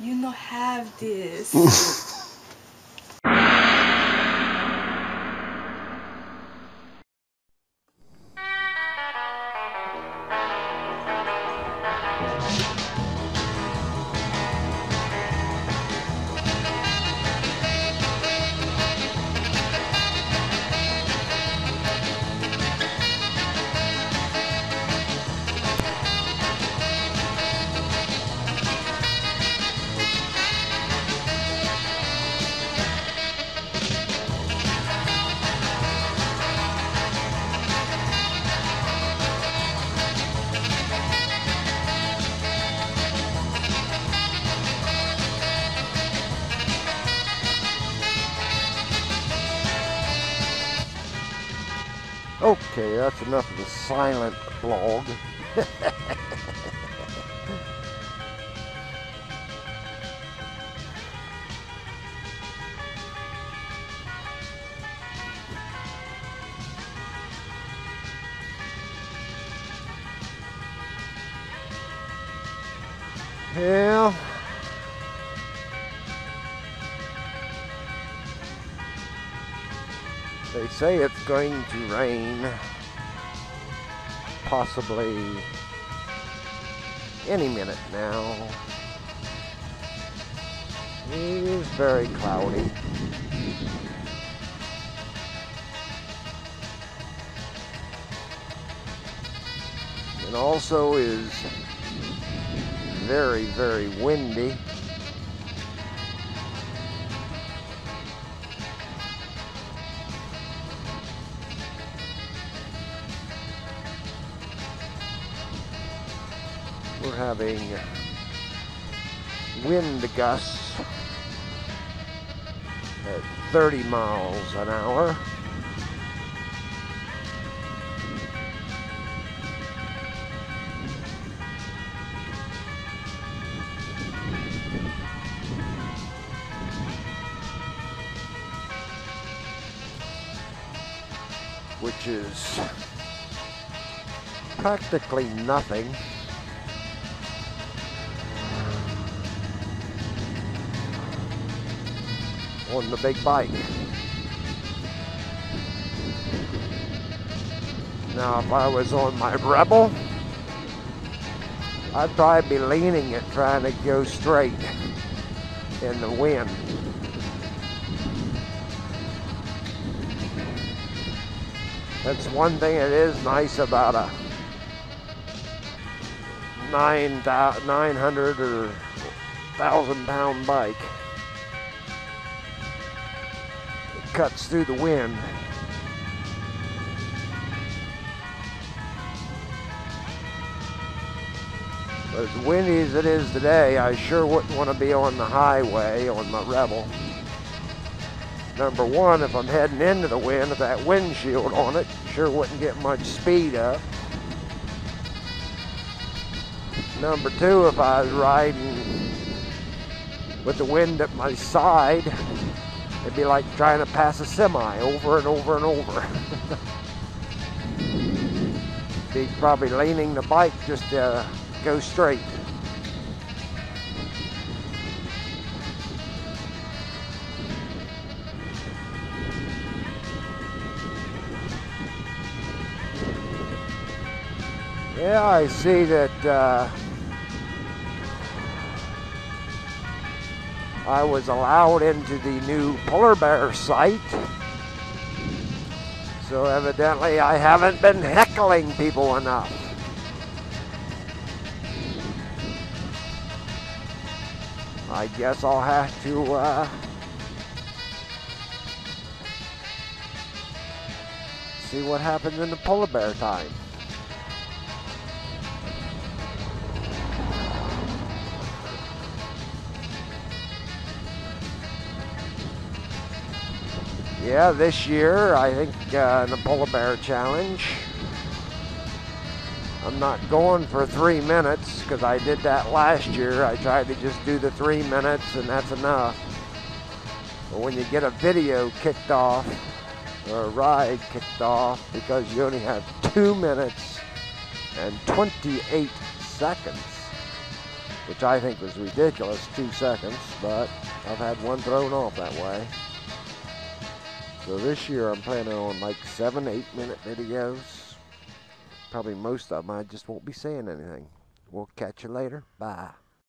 You don't have this. Okay, that's enough of the silent vlog. Yeah. They say it's going to rain, possibly any minute now. It is very cloudy. And also is very, very windy. We're having wind gusts at 30 miles an hour. Which is practically nothing. On the big bike. Now if I was on my Rebel, I'd probably be leaning it trying to go straight in the wind. That's one thing that is nice about a 900 or 1,000-pound bike. It cuts through the wind. But as windy as it is today, I sure wouldn't want to be on the highway on my Rebel. Number one, if I'm heading into the wind with that windshield on it, sure wouldn't get much speed up. Number two, if I was riding with the wind at my side, it'd be like trying to pass a semi over and over and over. Be probably leaning the bike just to go straight. Yeah, I see that I was allowed into the new polar bear site. So evidently I haven't been heckling people enough. I guess I'll have to see what happens in the polar bear time. Yeah, this year, I think in the Polar Bear Challenge, I'm not going for 3 minutes because I did that last year. I tried to just do the 3 minutes and that's enough. But when you get a video kicked off or a ride kicked off because you only have 2 minutes and 28 seconds which I think was ridiculous, 2 seconds, but I've had one thrown off that way. So this year I'm planning on like 7, 8-minute videos. Probably most of them I just won't be saying anything. We'll catch you later. Bye.